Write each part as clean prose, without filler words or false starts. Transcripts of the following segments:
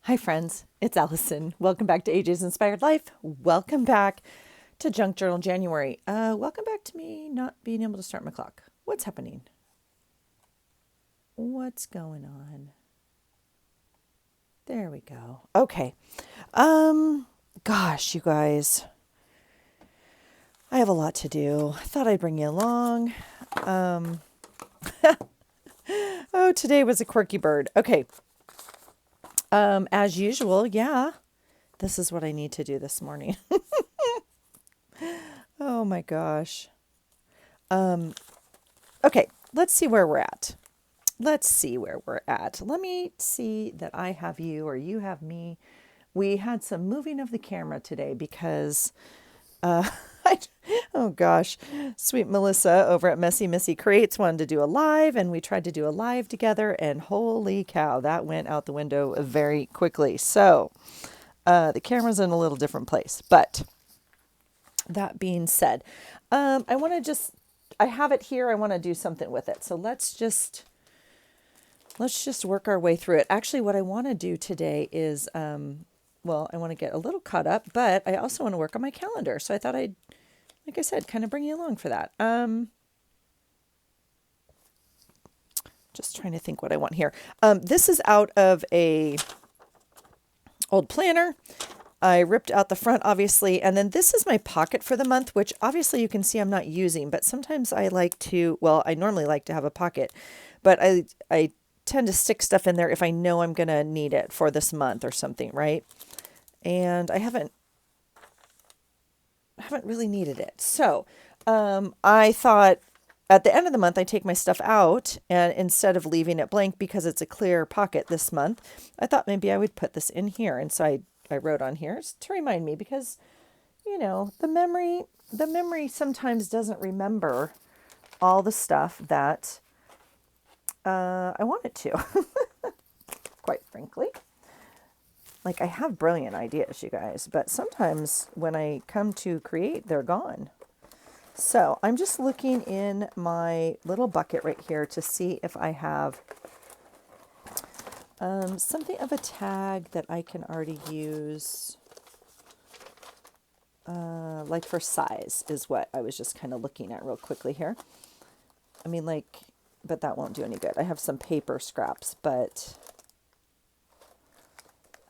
Hi, friends. It's Allison. Welcome back to AJ's Inspired Life. Welcome back to Junk Journal January. Welcome back to me not being able to start my clock. What's happening? What's going on? There we go. Okay. Gosh, you guys, I have a lot to do. I thought I'd bring you along. Um, oh, today was a quirky bird. Okay. As usual, yeah, this is what I need to do this morning. Oh my gosh. Okay, let's see where we're at. Let's see where we're at. Let me see that I have you or you have me. We had some moving of the camera today because, I, oh gosh, sweet Melissa over at Messy Missy Creates wanted to do a live, and we tried to do a live together, and holy cow, that went out the window very quickly. So the camera's in a little different place. But that being said, I want to just, I have it here. I want to do something with it. So let's just work our way through it. Actually, what I want to do today is, well, I want to get a little caught up, but I also want to work on my calendar. So I thought I'd, like I said, kind of bring you along for that. Just trying to think what I want here. This is out of a old planner. I ripped out the front, obviously, and then this is my pocket for the month, which obviously you can see I'm not using, but sometimes I like to, well, I normally like to have a pocket, but I tend to stick stuff in there if I know I'm going to need it for this month or something, right? And I haven't really needed it. So, I thought at the end of the month, I take my stuff out, and instead of leaving it blank because it's a clear pocket this month, I thought maybe I would put this in here. And so I wrote on here to remind me because, the memory sometimes doesn't remember all the stuff that I want it to, quite frankly. Like, I have brilliant ideas, you guys, but sometimes when I come to create, they're gone. So I'm just looking in my little bucket right here to see if I have something of a tag that I can already use. Like for size is what I was just kind of looking at real quickly here. I mean, like, but that won't do any good. I have some paper scraps, but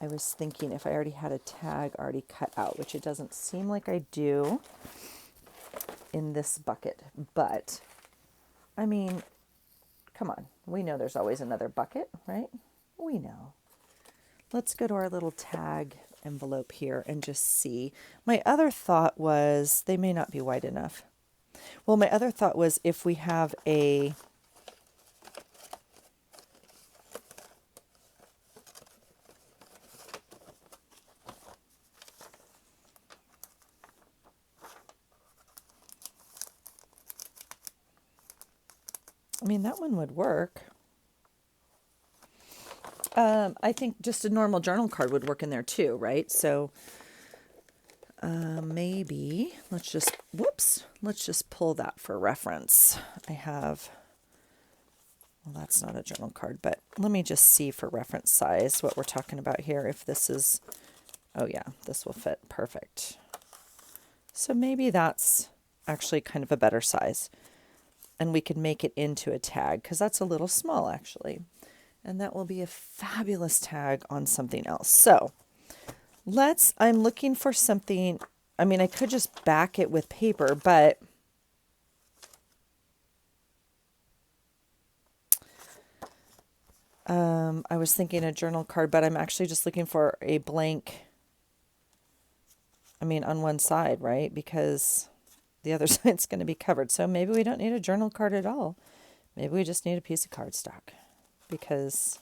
I was thinking if I already had a tag already cut out, which it doesn't seem like I do in this bucket. But, I mean, come on. We know there's always another bucket, right? We know. Let's go to our little tag envelope here and just see. My other thought was they may not be wide enough. Well, my other thought was if we have a I mean, that one would work. I think just a normal journal card would work in there too, right? So maybe let's just pull that for reference. I have, well, that's not a journal card, but let me just see for reference size what we're talking about here. If this is, oh yeah, this will fit perfect. So maybe that's actually kind of a better size. And we can make it into a tag because that's a little small actually. And that will be a fabulous tag on something else. So I'm looking for something. I mean, I could just back it with paper, but I was thinking a journal card, but I'm actually just looking for a blank, I mean, on one side, right? Because the other side's going to be covered. So maybe we don't need a journal card at all. Maybe we just need a piece of cardstock because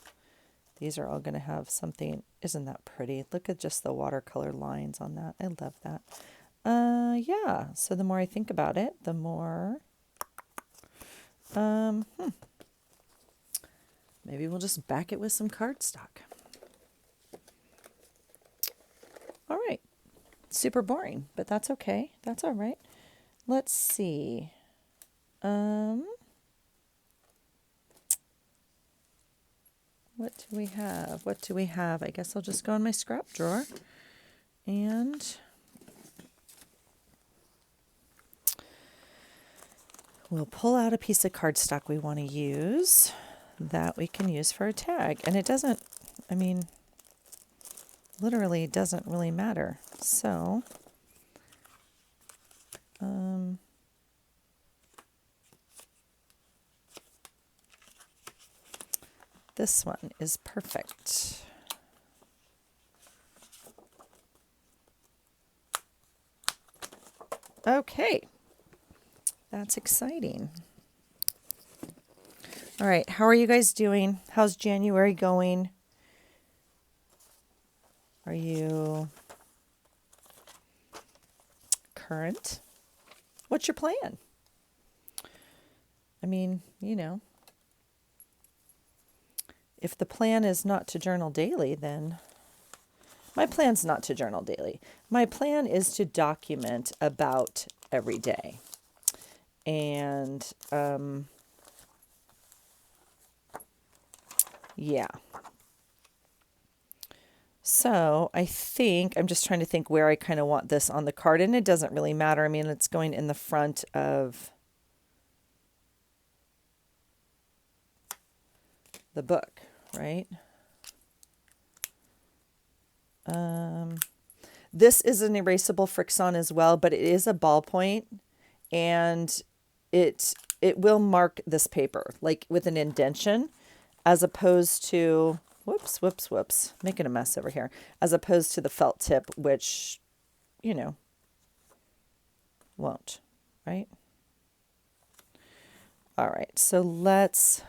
these are all going to have something. Isn't that pretty? Look at just the watercolor lines on that. I love that. Yeah. So the more I think about it, the more, maybe we'll just back it with some cardstock. All right. Super boring, but that's okay. That's all right. Let's see. What do we have? What do we have? I guess I'll just go in my scrap drawer and we'll pull out a piece of cardstock we want to use that we can use for a tag. And it doesn't, I mean, literally doesn't really matter. So, this one is perfect. Okay, that's exciting. All right, how are you guys doing? How's January going? Are you current? What's your plan? I mean, you know, if the plan is not to journal daily, then my plan's not to journal daily. My plan is to document about every day. And yeah. So I think, I'm just trying to think where I kind of want this on the card, and it doesn't really matter. I mean, it's going in the front of the book, right? This is an erasable Fixon as well, but it is a ballpoint, and it will mark this paper like with an indentation, as opposed to whoops, making a mess over here, as opposed to the felt tip, which, you know, won't, right? All right, so let's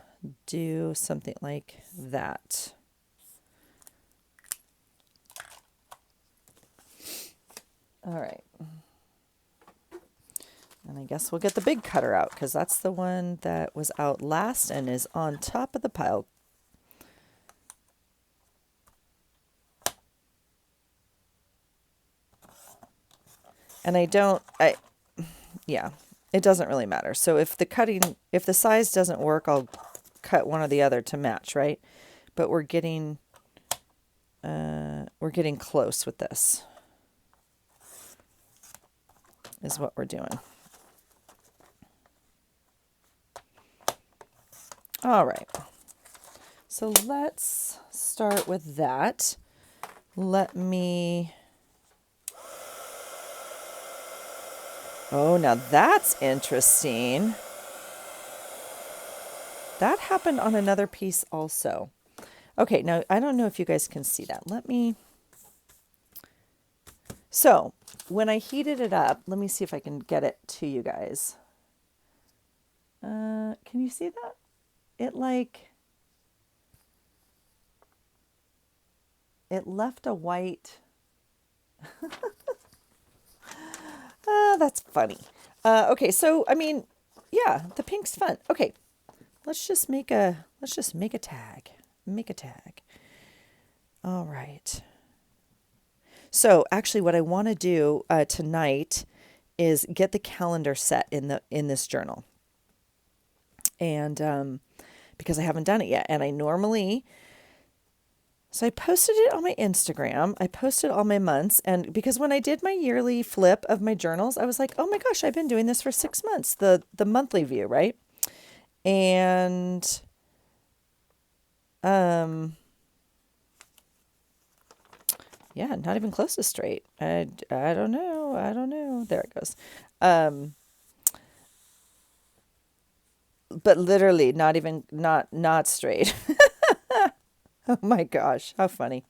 do something like that. All right. And I guess we'll get the big cutter out because that's the one that was out last and is on top of the pile. And yeah, it doesn't really matter. So if the size doesn't work, I'll cut one or the other to match, right? But we're getting close with this, is what we're doing. All right. So let's start with that. Oh, now that's interesting. That happened on another piece also. Okay, now I don't know if you guys can see that. So when I heated it up, let me see if I can get it to you guys. Can you see that? It left a white. That's funny. Okay, so I mean, yeah, the pink's fun. Okay, let's just make a tag. Make a tag. All right. So actually, what I want to do tonight is get the calendar set in this journal, and because I haven't done it yet, and So I posted it on my Instagram. I posted all my months. And because when I did my yearly flip of my journals, I was like, oh my gosh, I've been doing this for 6 months, the monthly view, right? And yeah, not even close to straight. I don't know. There it goes. But literally not straight. Oh my gosh, how funny.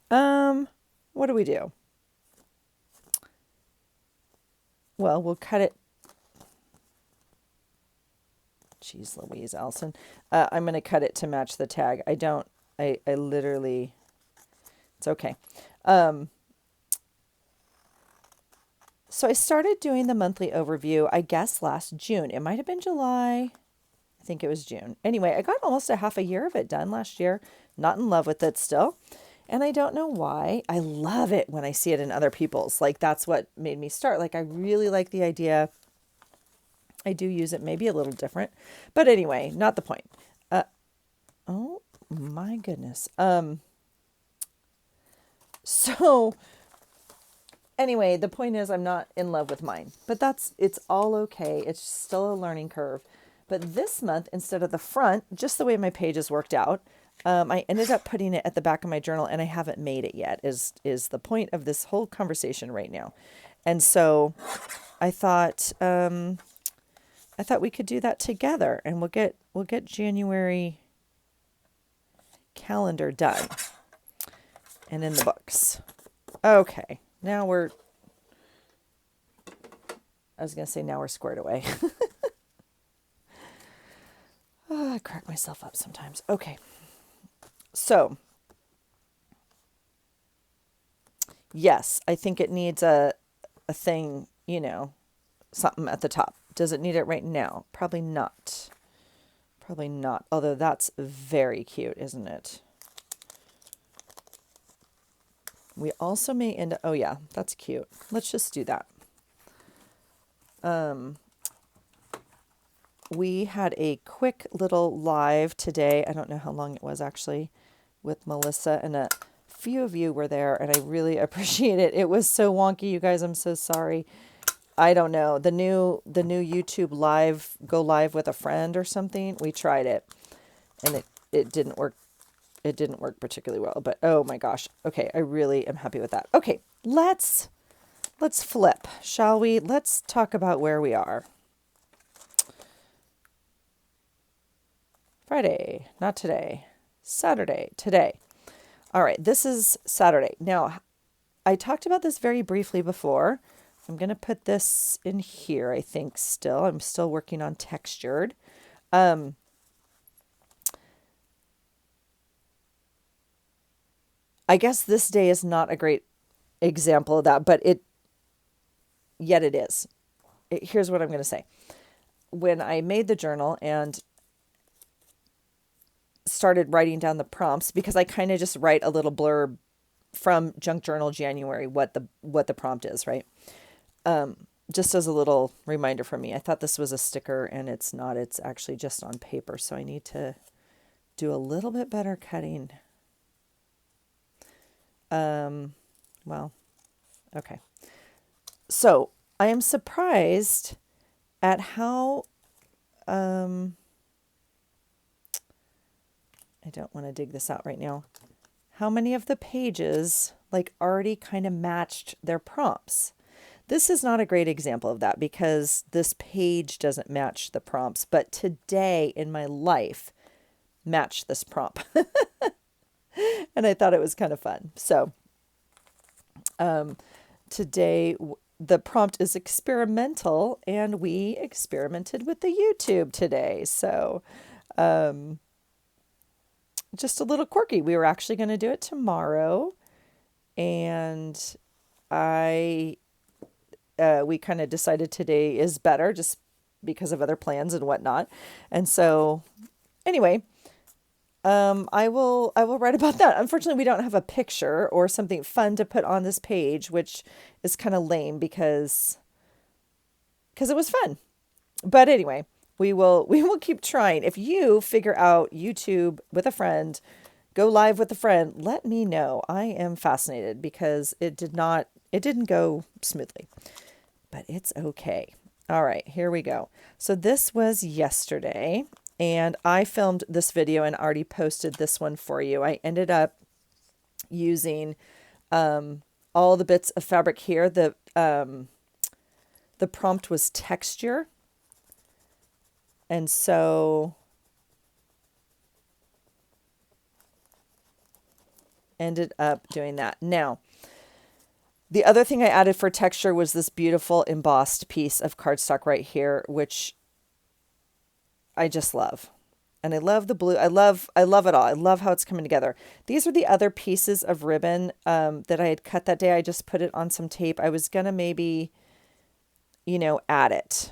What do we do? Well, we'll cut it. Jeez Louise, Allison. I'm going to cut it to match the tag. I literally, it's okay. So I started doing the monthly overview, I guess last June. It might have been July. I think it was June. Anyway, I got almost a half a year of it done last year. Not in love with it still. And I don't know why. I love it when I see it in other people's. Like, that's what made me start. Like, I really like the idea. I do use it maybe a little different. But anyway, not the point. Oh, my goodness. So anyway, the point is I'm not in love with mine, but it's all okay. It's still a learning curve. But this month, instead of the front, just the way my pages worked out, I ended up putting it at the back of my journal, and I haven't made it yet, is the point of this whole conversation right now. And so I thought we could do that together, and we'll get January calendar done and in the books. Okay, now I was going to say now we're squared away. I crack myself up sometimes. Okay. So, yes, I think it needs a thing, something at the top. Does it need it right now? Probably not. Probably not. Although that's very cute, isn't it? We also may end up, oh yeah, that's cute. Let's just do that. We had a quick little live today. I don't know how long it was actually, with Melissa, and a few of you were there, and I really appreciate it. It was so wonky, you guys. I'm so sorry. I don't know. The new YouTube live, go live with a friend or something. We tried it, and it didn't work. It didn't work particularly well, but oh my gosh. Okay, I really am happy with that. Okay, let's flip, shall we? Let's talk about where we are. Friday, not today. Saturday, today. All right, this is Saturday. Now, I talked about this very briefly before. I'm going to put this in here, I think, still. I'm still working on textured. I guess this day is not a great example of that, but yet it is. Here's what I'm going to say. When I made the journal and started writing down the prompts, because I kind of just write a little blurb from Junk Journal January, what the prompt is, right? Just as a little reminder for me. I thought this was a sticker, and it's not. It's actually just on paper, so I need to do a little bit better cutting. Well, okay. So I am surprised at how, I don't want to dig this out right now, how many of the pages like already kind of matched their prompts. This is not a great example of that because this page doesn't match the prompts, but today in my life matched this prompt. And I thought it was kind of fun. So today the prompt is experimental, and we experimented with the YouTube today. So just a little quirky. We were actually going to do it tomorrow, and we kind of decided today is better just because of other plans and whatnot. And so anyway, I will write about that. Unfortunately, we don't have a picture or something fun to put on this page, which is kind of lame because it was fun. But anyway, we will keep trying. If you figure out YouTube with a friend, go live with a friend, let me know. I am fascinated because it didn't go smoothly. But it's okay. All right, here we go. So this was yesterday, and I filmed this video and already posted this one for you. I ended up using all the bits of fabric here. The prompt was texture. And so ended up doing that. Now, the other thing I added for texture was this beautiful embossed piece of cardstock right here, which I just love. And I love the blue. I love it all. I love how it's coming together. These are the other pieces of ribbon that I had cut that day. I just put it on some tape. I was going to maybe, add it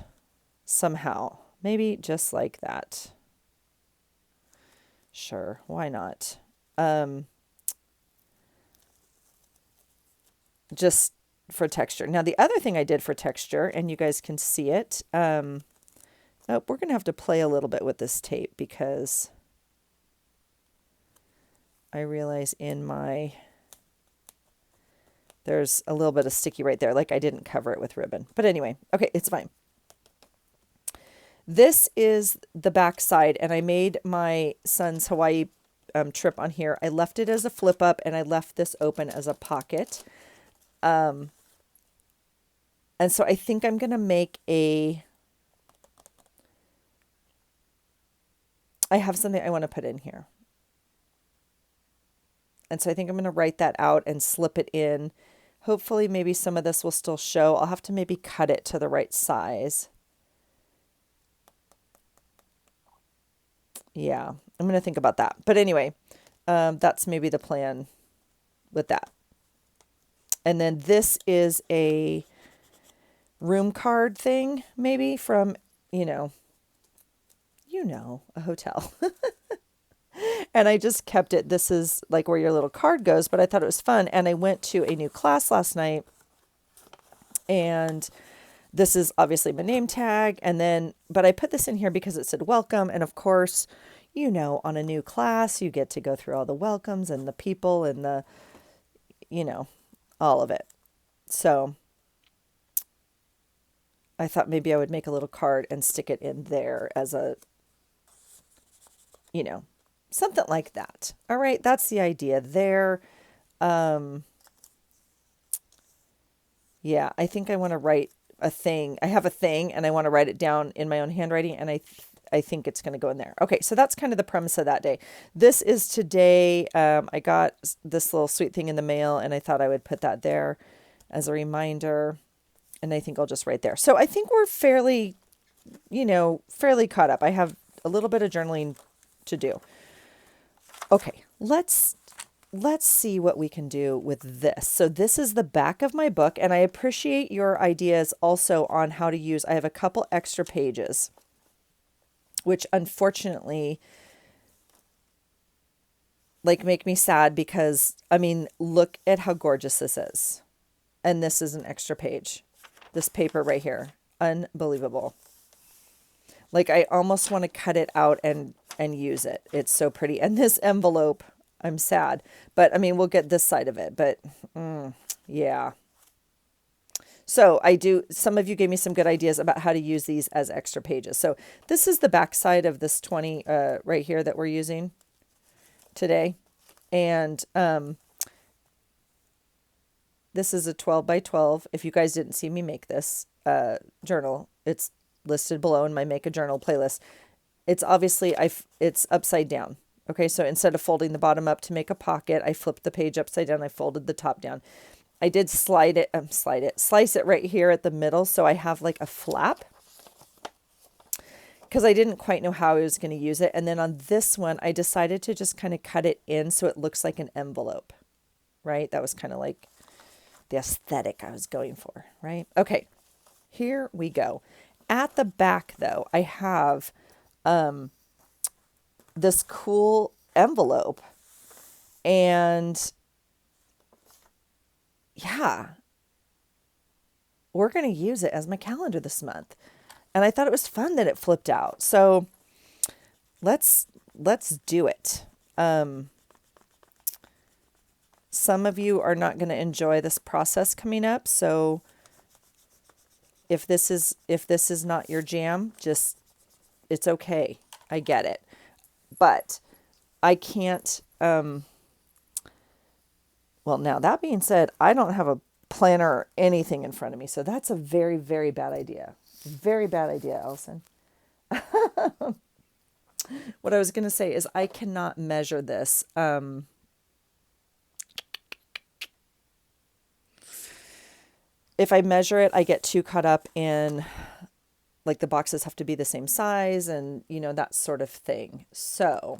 somehow. Maybe just like that. Sure, why not? Just for texture. Now, the other thing I did for texture, and you guys can see it, we're going to have to play a little bit with this tape because I realize there's a little bit of sticky right there, like I didn't cover it with ribbon. But anyway, okay, it's fine. This is the back side, and I made my son's Hawaii trip on here. I left it as a flip up, and I left this open as a pocket. And so I think I'm going to make I have something I want to put in here. And so I think I'm going to write that out and slip it in. Hopefully maybe some of this will still show. I'll have to maybe cut it to the right size. Yeah, I'm going to think about that. But anyway, that's maybe the plan with that. And then this is a room card thing, maybe from, a hotel. And I just kept it. This is like where your little card goes, but I thought it was fun. And I went to a new class last night, and this is obviously my name tag. And then, but I put this in here because it said welcome. And of course, on a new class, you get to go through all the welcomes and the people and the, all of it. So I thought maybe I would make a little card and stick it in there as a, something like that. All right. That's the idea there. Yeah, I think I want to write a thing. I have a thing and I want to write it down in my own handwriting, and I think it's going to go in there. Okay, so that's kind of the premise of that day. This is today. I got this little sweet thing in the mail, and I thought I would put that there as a reminder, and I think I'll just write there. So I think we're fairly caught up. I have a little bit of journaling to do. Okay, let's see what we can do with this. So this is the back of my book, and I appreciate your ideas also on how to use. I have a couple extra pages, which unfortunately make me sad because, look at how gorgeous this is. And this is an extra page. This paper right here. Unbelievable. I almost want to cut it out and use it. It's so pretty. And this envelope, I'm sad. But, we'll get this side of it. But, yeah. So some of you gave me some good ideas about how to use these as extra pages. So this is the back side of this 20 right here that we're using today. And this is a 12 by 12. If you guys didn't see me make this journal, it's listed below in my Make a Journal playlist. It's obviously, it's upside down. Okay, so instead of folding the bottom up to make a pocket, I flipped the page upside down. I folded the top down. I did slice it right here at the middle. So I have like a flap because I didn't quite know how I was going to use it. And then on this one, I decided to just kind of cut it in so it looks like an envelope, right? That was kind of like the aesthetic I was going for, right? Okay, here we go. At the back though, I have this cool envelope, and yeah, we're going to use it as my calendar this month. And I thought it was fun that it flipped out. So let's do it. Some of you are not going to enjoy this process coming up. So if this is not your jam, it's okay. I get it. But I can't, well, now that being said, I don't have a planner or anything in front of me. So that's a very, very bad idea. Very bad idea, Allison. What I was going to say is I cannot measure this. If I measure it, I get too caught up in the boxes have to be the same size and, that sort of thing. So,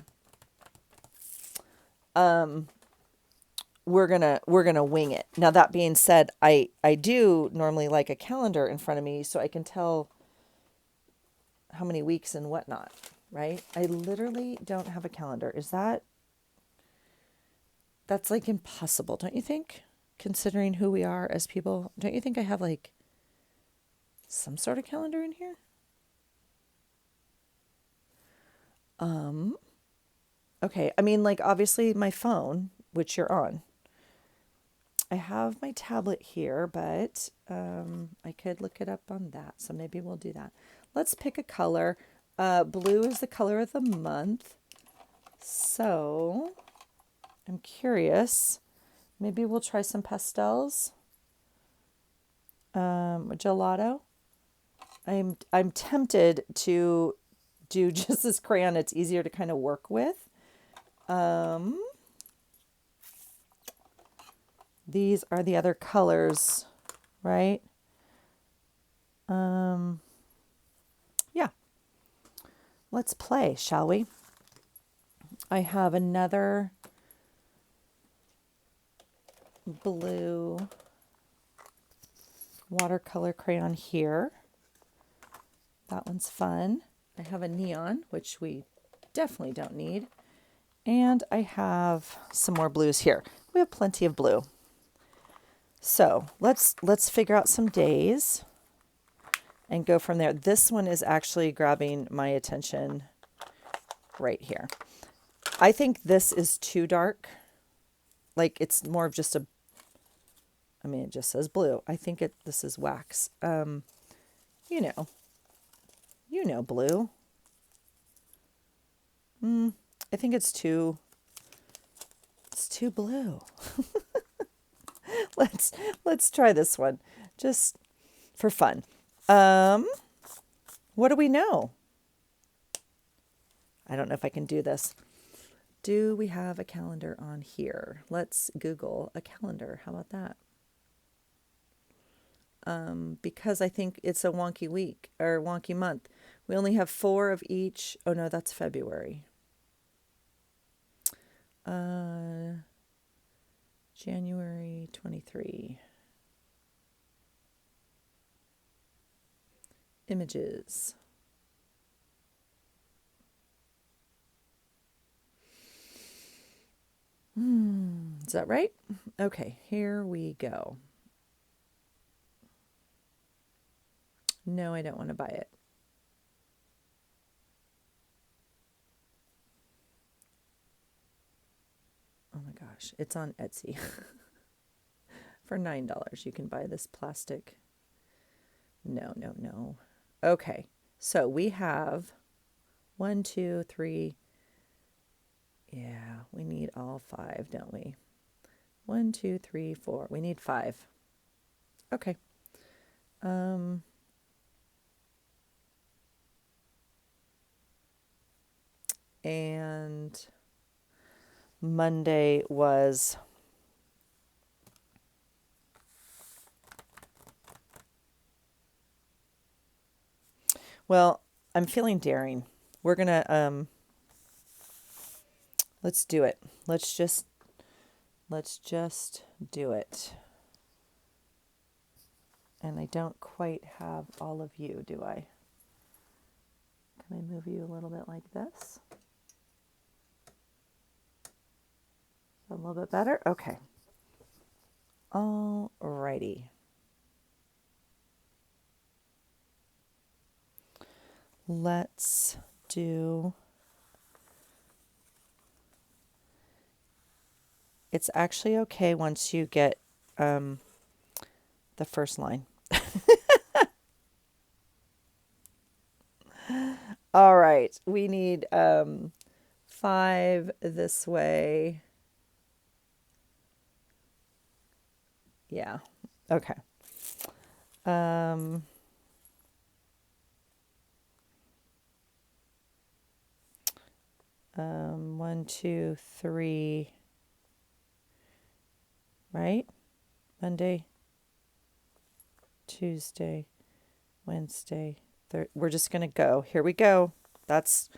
we're gonna wing it. Now, that being said, I do normally like a calendar in front of me so I can tell how many weeks and whatnot, right? I literally don't have a calendar. That's impossible, don't you think? Considering who we are as people, don't you think I have some sort of calendar in here? Okay, I mean, like, obviously my phone, which you're on. I have my tablet here, but I could look it up on that. So maybe we'll do that. Let's pick a color. Blue is the color of the month. So I'm curious. Maybe we'll try some pastels. Gelato. I'm tempted to do just this crayon. It's easier to kind of work with. These are the other colors, right? Yeah. Let's play, shall we? I have another blue watercolor crayon here. That one's fun. I have a neon, which we definitely don't need. And I have some more blues here. We have plenty of blue. So let's figure out some days and go from there. This one is actually grabbing my attention right here. I think this is too dark. Like it's more of just a, I mean, it just says blue. I think this is wax. You know blue. I think it's too blue. Let's try this one just for fun. What do we know? I don't know if I can do this. Do we have a calendar on here? Let's Google a calendar. How about that? Because I think it's a wonky week or wonky month. We only have 4 of each. Oh no, that's February. January 23. Images. Is that right? Okay, here we go. No, I don't want to buy it. Oh my gosh, it's on Etsy. For $9, you can buy this plastic. No. Okay, so we have 1, 2, 3. Yeah, we need all 5, don't we? 1, 2, 3, 4. We need 5. Okay. And Monday was well, I'm feeling daring. We're gonna let's do it. Let's just do it. And I don't quite have all of you, do I? Can I move you a little bit like this? A little bit better? Okay. All righty. Let's do... It's actually okay once you get the first line. All right. We need 5 this way. Yeah. Okay. 1, 2, 3. Right? Monday, Tuesday, Wednesday, Thursday. We're just going to go. Here we go. That's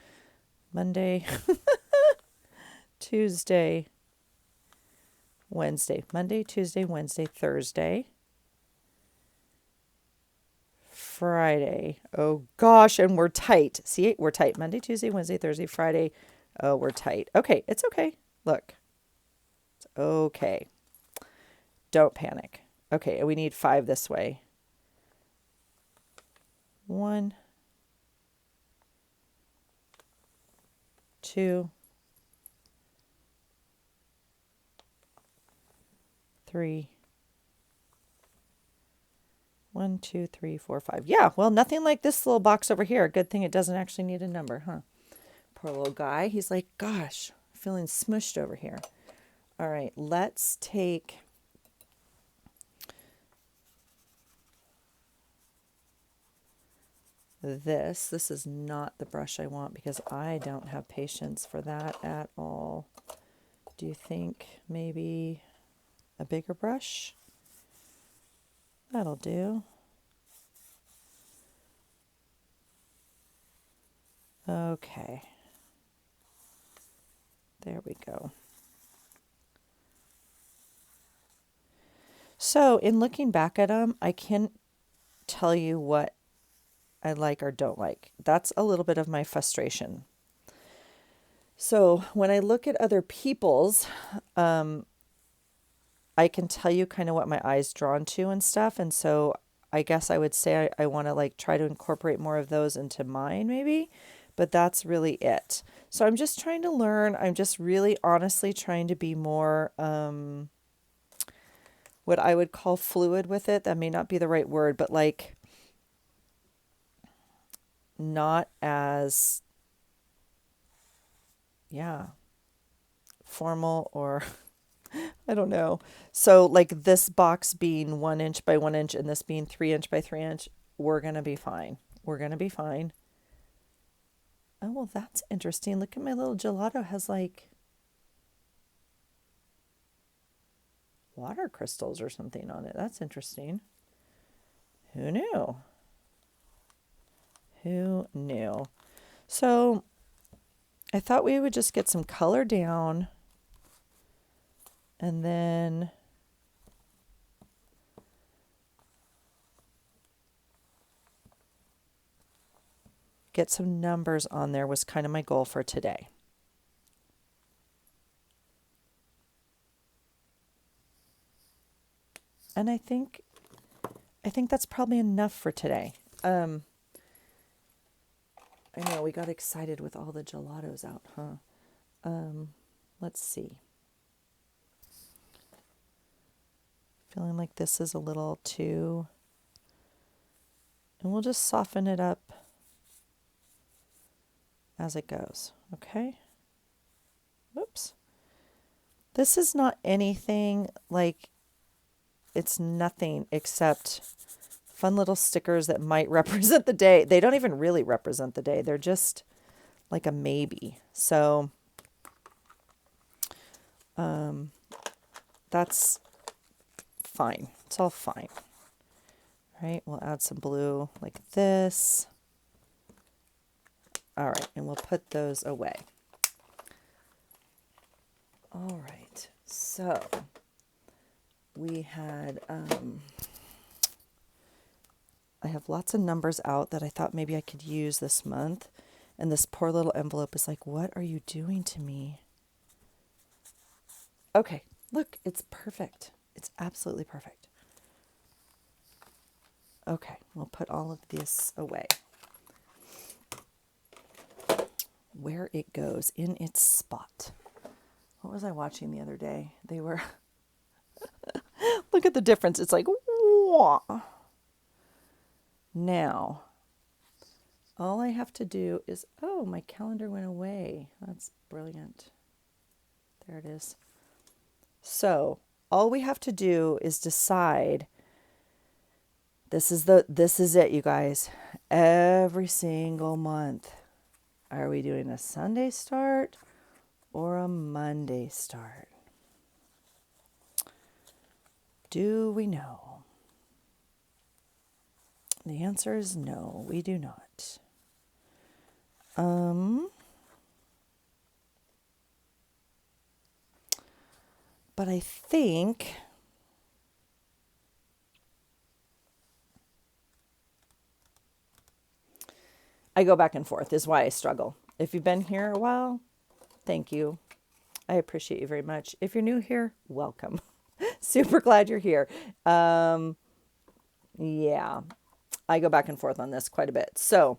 Monday, Tuesday, Wednesday. Monday, Tuesday, Wednesday, Thursday, Friday. Oh gosh, and we're tight. See, we're tight. Monday, Tuesday, Wednesday, Thursday, Friday. Oh, we're tight. Okay, it's okay. Look. It's okay. Don't panic. Okay, we need 5 this way. 1, 2, 3. 1, 2, 3, 4, 5. Yeah, well, nothing like this little box over here. Good thing it doesn't actually need a number, huh? Poor little guy. He's like, gosh, feeling smushed over here. All right, let's take this. This is not the brush I want because I don't have patience for that at all. Do you think maybe a bigger brush? That'll do. Okay. There we go. So in looking back at them, I can't tell you what I like or don't like. That's a little bit of my frustration. So when I look at other people's, I can tell you kind of what my eye's drawn to and stuff. And so I guess I would say I want to like try to incorporate more of those into mine maybe, but that's really it. So I'm just trying to learn. I'm just really honestly trying to be more, what I would call fluid with it. That may not be the right word, but like not as, yeah, formal or I don't know. So like this box being 1 inch by 1 inch and this being 3 inch by 3 inch, we're going to be fine. We're going to be fine. Oh, well, that's interesting. Look at my little gelato has like water crystals or something on it. That's interesting. Who knew? Who knew? So I thought we would just get some color down and then get some numbers on there was kind of my goal for today. And I think that's probably enough for today. I know we got excited with all the gelatos out, huh? Let's see. Feeling like this is a little too, and we'll just soften it up as it goes, okay? Oops. This is not anything like, it's nothing except fun little stickers that might represent the day. They don't even really represent the day. They're just like a maybe. So that's fine. It's all fine. Right? We'll add some blue like this. All right, and we'll put those away. All right, so we had, I have lots of numbers out that I thought maybe I could use this month. And this poor little envelope is like, what are you doing to me? Okay, look, it's perfect. It's absolutely perfect. Okay, we'll put all of this away. Where it goes, in its spot. What was I watching the other day? They were, look at the difference. It's like, wah. Now, all I have to do is, oh, my calendar went away. That's brilliant. There it is. So all we have to do is decide, this is it, you guys. Every single month, are we doing a Sunday start or a Monday start? Do we know? The answer is no, we do not. But I think I go back and forth is why I struggle. If you've been here a while, thank you. I appreciate you very much. If you're new here, welcome. Super glad you're here. Yeah, I go back and forth on this quite a bit. So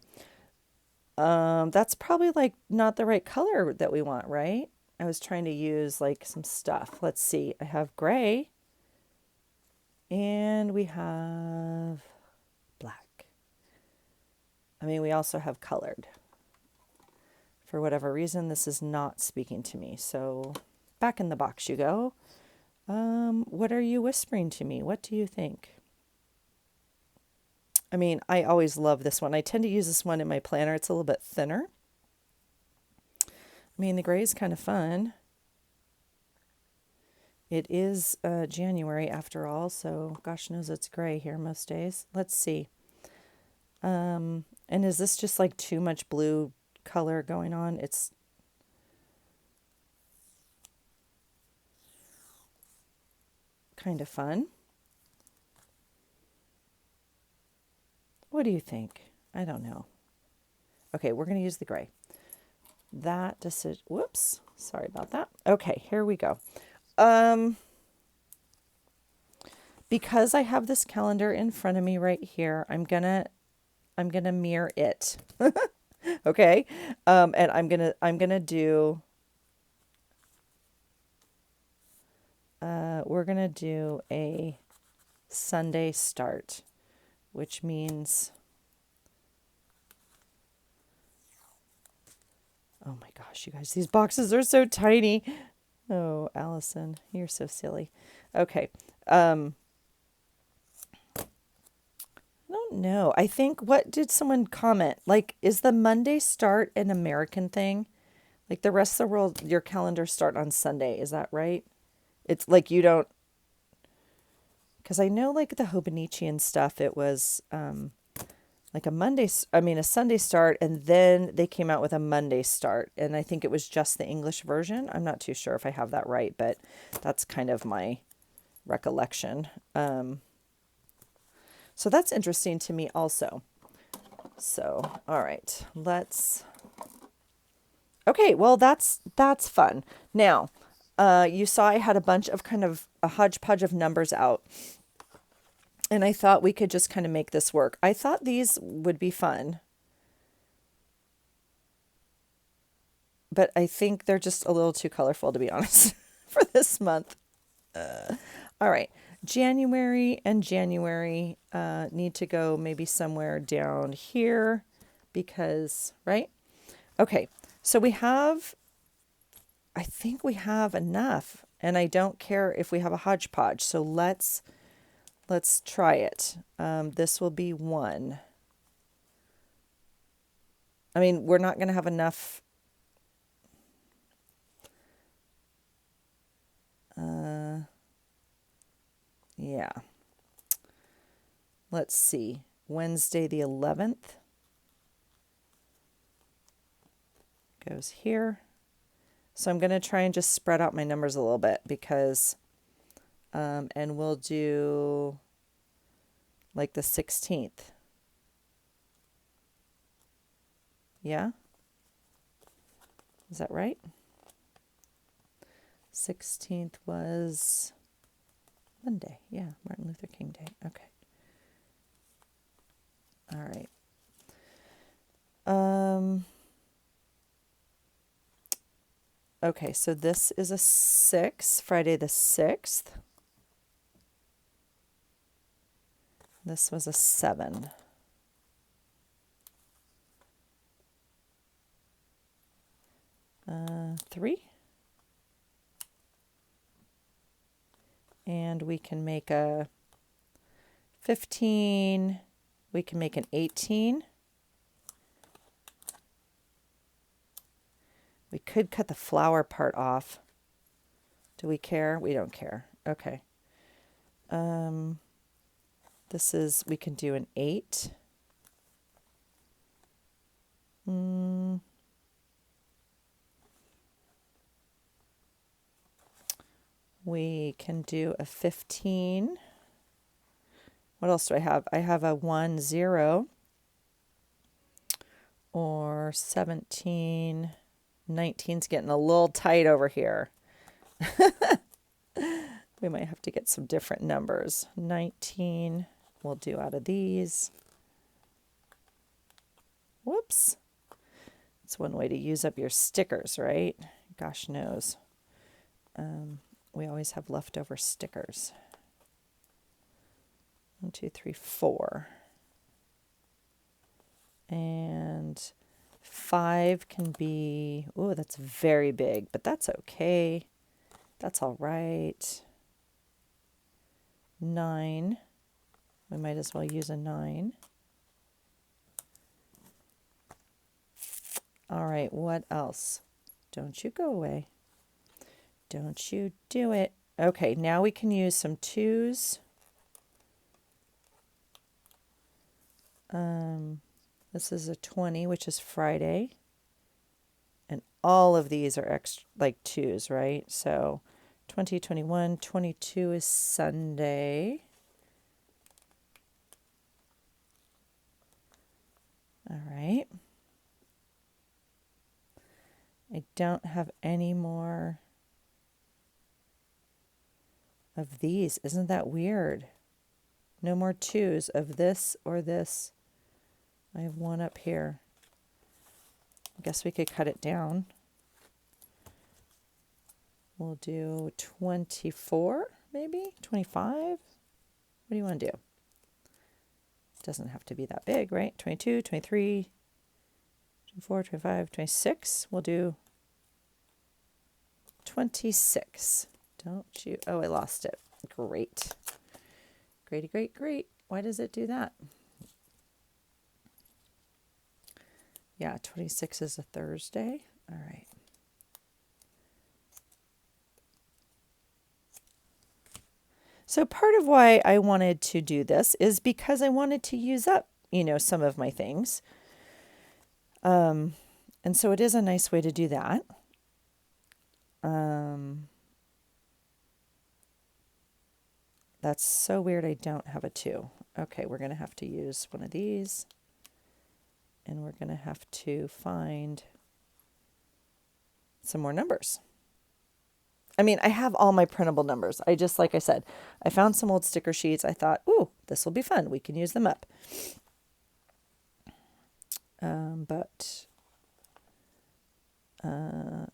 that's probably like not the right color that we want, right? I was trying to use like some stuff. Let's see. I have gray. And we have black. I mean, we also have colored. For whatever reason, this is not speaking to me. So back in the box you go. What are you whispering to me? What do you think? I mean, I always love this one. I tend to use this one in my planner. It's a little bit thinner. I mean, the gray is kind of fun. It is January after all, so gosh knows it's gray here most days. Let's see. And is this just like too much blue color going on? It's kind of fun. What do you think? I don't know. Okay, we're going to use the gray. That decision, whoops, sorry about that. Okay, here we go. Because I have this calendar in front of me right here, I'm gonna mirror it. Okay, and I'm gonna do. We're gonna do a Sunday start, which means. Oh my gosh, you guys, these boxes are so tiny. Oh, Allison, you're so silly. Okay. I don't know. I think, what did someone comment? Like, is the Monday start an American thing? Like the rest of the world, your calendars start on Sunday. Is that right? It's like you don't, because I know like the Hobonichi and stuff, it was like a Sunday start, and then they came out with a Monday start. And I think it was just the English version. I'm not too sure if I have that right, but that's kind of my recollection. So that's interesting to me also. So, all right, okay, well, that's fun. Now, you saw I had a bunch of kind of a hodgepodge of numbers out, and I thought we could just kind of make this work. I thought these would be fun, but I think they're just a little too colorful, to be honest, for this month. All right. January and January need to go maybe somewhere down here because, right? Okay, so I think we have enough, and I don't care if we have a hodgepodge. So let's try it. This will be 1. I mean, we're not going to have enough. Yeah. Let's see. Wednesday the 11th goes here. So I'm going to try and just spread out my numbers a little bit because, and we'll do like the 16th. Yeah? Is that right? 16th was Monday. Yeah, Martin Luther King Day. Okay. All right. Okay, so this is a 6, Friday the 6th. This was a 7. Three. And we can make a 15. We can make an 18. We could cut the flower part off. Do we care? We don't care. Okay. We can do an 8. We can do a 15. What else do I have? I have a 1, 0. Or 17. 19's getting a little tight over here. We might have to get some different numbers. 19 we'll do out of these. Whoops. It's one way to use up your stickers, right? Gosh knows. We always have leftover stickers. 1, 2, 3, 4. And 5 can be, oh, that's very big, but that's okay. That's all right. 9, we might as well use a 9. All right, what else? Don't you go away. Don't you do it. Okay, now we can use some 2s. This is a 20, which is Friday. And all of these are extra, like 2s, right? So 20, 21, 22 is Sunday. All right. I don't have any more of these. Isn't that weird? No more 2s of this or this. I have one up here. I guess we could cut it down. We'll do 24, maybe 25. What do you want to do? It doesn't have to be that big, right? 22, 23, 24, 25, 26. We'll do 26. Don't you? Oh, I lost it. Great. Great, great, great. Why does it do that? Yeah, 26 is a Thursday. All right. So part of why I wanted to do this is because I wanted to use up, some of my things. And so it is a nice way to do that. That's so weird I don't have a 2. Okay, we're going to have to use one of these. And we're going to have to find some more numbers. I mean, I have all my printable numbers. Like I said, I found some old sticker sheets. I thought, ooh, this will be fun. We can use them up. And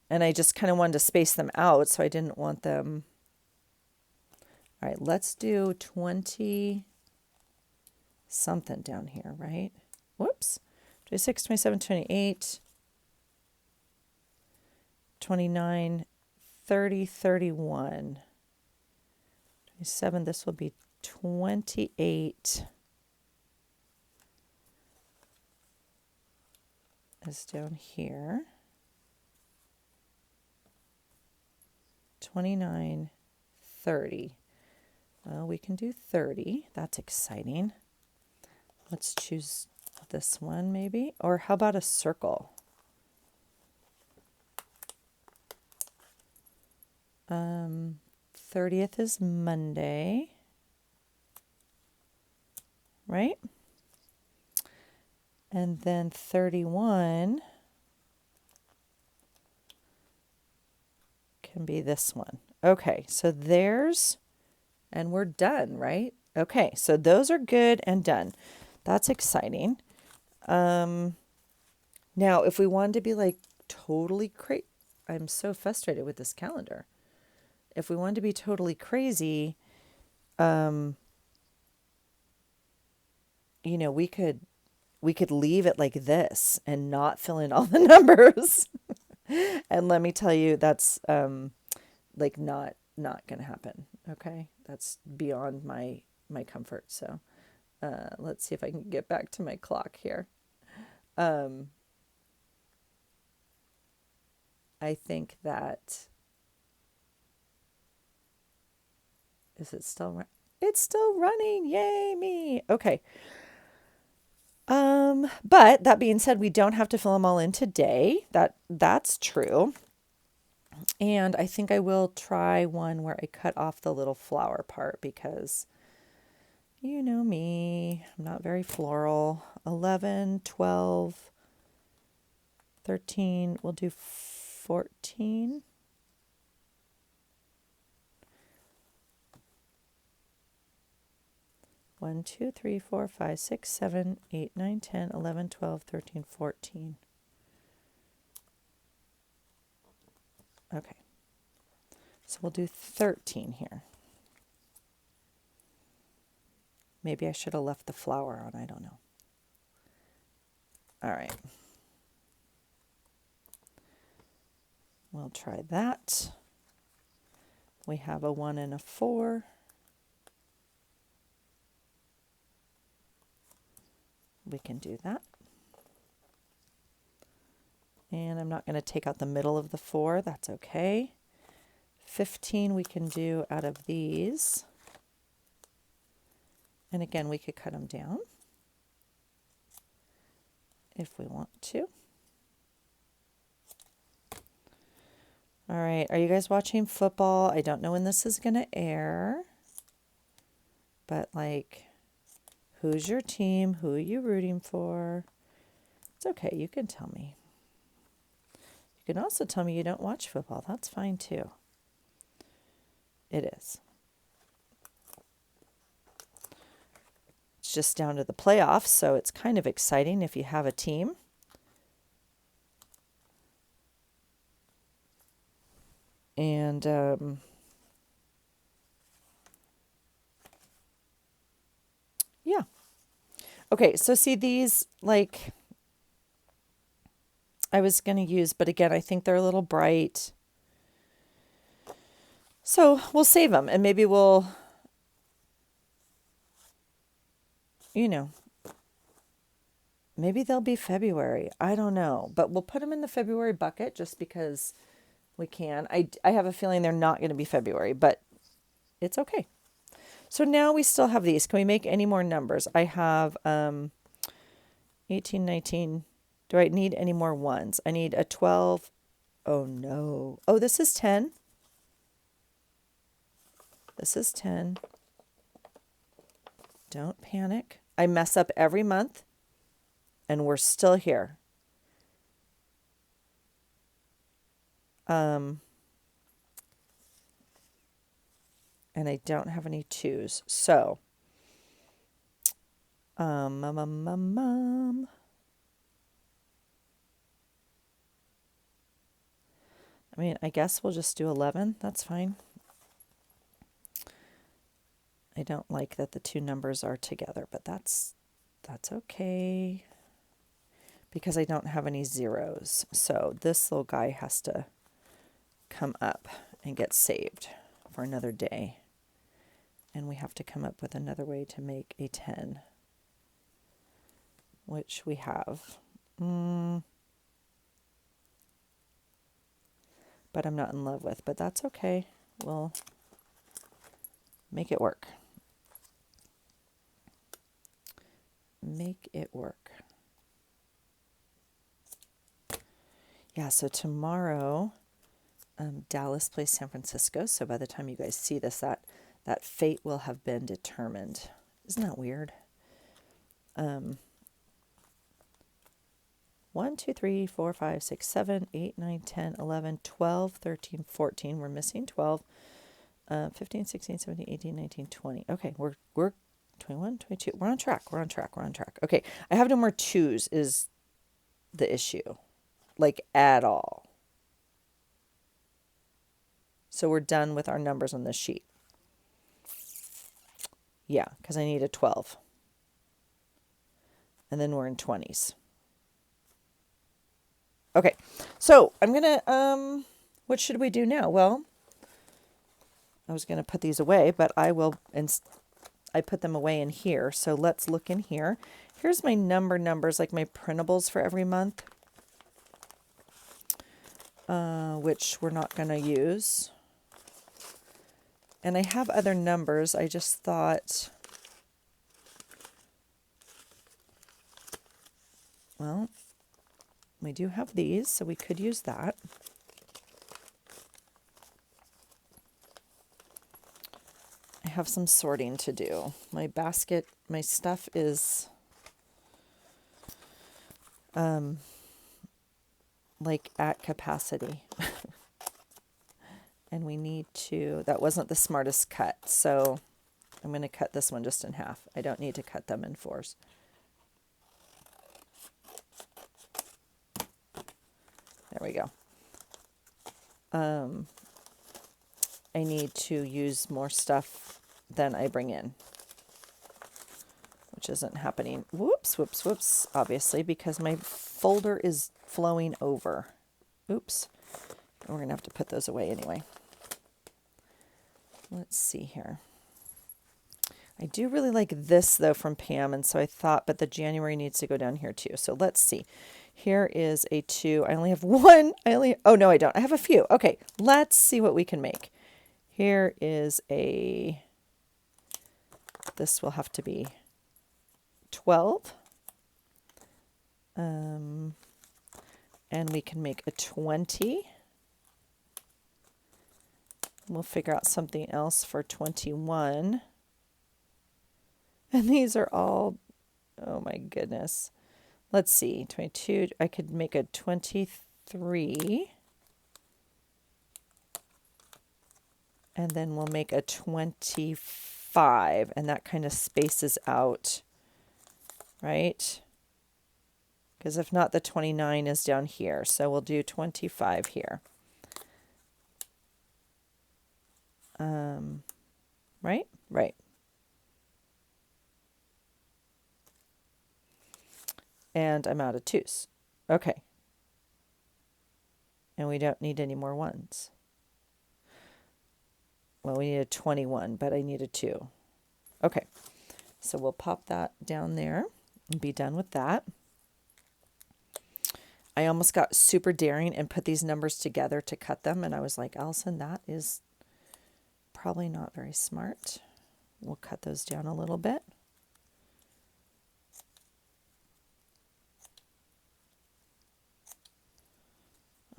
I just kind of wanted to space them out, so I didn't want them. All right, let's do 20 something down here, right? Whoops. 26, 27, 28, 29, 30, 31. 27, this will be 28. Is down here. 29, 30. Well, we can do 30. That's exciting. Let's choose this one maybe. Or how about a circle? 30th is Monday. Right? And then 31 can be this one. Okay, so there's, and we're done, right? Okay, so those are good and done. That's exciting. Now, if we wanted to be like totally crazy, I'm so frustrated with this calendar. If we wanted to be totally crazy, we could leave it like this and not fill in all the numbers. And let me tell you, that's like not going to happen. Okay, that's beyond my comfort. So let's see if I can get back to my clock here. I think that is it still it's still running. Yay me. Okay. But that being said, we don't have to fill them all in today. That's true. And I think I will try one where I cut off the little flower part because you know me, I'm not very floral. 11, 12, 13, we'll do 14. One, 2, 3, 4, 5, 6, 7, 8, 9, 10, 11, 12, 13, 14. Okay. So we'll do 13 here. Maybe I should have left the flower on. I don't know. All right. We'll try that. We have a 1 and a 4. We can do that. And I'm not going to take out the middle of the 4. That's okay. 15 we can do out of these. And again, we could cut them down if we want to. All right, are you guys watching football? I don't know when this is going to air, but like, who's your team? Who are you rooting for? It's okay, you can tell me. You can also tell me you don't watch football. That's fine too. It is. It's just down to the playoffs, so it's kind of exciting if you have a team. And yeah. Okay, so see these, like, I was going to use, but again, I think they're a little bright. So we'll save them, and maybe we'll, you know, maybe they'll be February. I don't know, but we'll put them in the February bucket just because we can. I have a feeling they're not going to be February, but it's okay. So now we still have these. Can we make any more numbers? I have 18, 19. Do I need any more ones? I need a 12. Oh, no. Oh, this is 10. This is 10. Don't panic. I mess up every month, and we're still here. And I don't have any 2s. So, I mean, I guess we'll just do 11. That's fine. I don't like that the 2 numbers are together, but that's okay because I don't have any 0s. So this little guy has to come up and get saved for another day. And we have to come up with another way to make a 10, which we have. But I'm not in love with, but that's okay. We'll make it work. Make it work. Yeah, so tomorrow, Dallas plays San Francisco. So by the time you guys see this, that fate will have been determined. Isn't that weird? 1, 2, 3, 4, 5, 6, 7, 8, 9, 10, 11, 12, 13, 14. We're missing 12. 15, 16, 17, 18, 19, 20. Okay, we're 21, 22. We're on track. Okay, I have no more 2s is the issue. Like, at all. So we're done with our numbers on this sheet. Yeah, because I need a 12. And then we're in 20s. Okay, so I'm going to, what should we do now? Well, I was going to put these away, but I put them away in here. So let's look in here. Here's my numbers, like my printables for every month, which we're not going to use. And I have other numbers. I just thought, well, we do have these, so we could use that. I have some sorting to do. My basket, my stuff is like at capacity. And we need to, that wasn't the smartest cut, so I'm going to cut this one just in half. I don't need to cut them in 4s. There we go. I need to use more stuff than I bring in. which isn't happening. Whoops, whoops, whoops, obviously, because my folder is flowing over. Oops. We're going to have to put those away anyway. Let's see here. I do really like this, though, from Pam, and so I thought, but the January needs to go down here, too. So let's see. Here is a 2. I only have one. Oh, no, I don't. I have a few. Okay, let's see what we can make. Here is a... This will have to be 12. And we can make a 20. We'll figure out something else for 21. And these are all, oh my goodness. Let's see, 22, I could make a 23. And then we'll make a 25. And that kind of spaces out, right? Because if not, the 29 is down here. So we'll do 25 here. Right? Right. And I'm out of 2s. Okay. And we don't need any more 1s. Well, we need a 21, but I need a 2. Okay. So we'll pop that down there and be done with that. I almost got super daring and put these numbers together to cut them. And I was like, Allison, that is probably not very smart. We'll cut those down a little bit.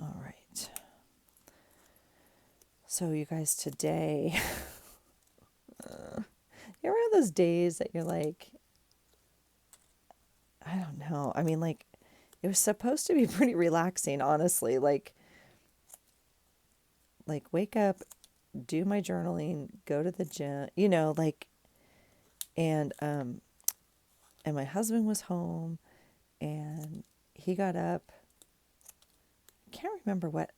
All right. So you guys, today, you ever have those days that you're like, I don't know. I mean, like, it was supposed to be pretty relaxing, honestly. Like wake up, do my journaling, go to the gym, you know, like, and my husband was home and he got up. I can't remember what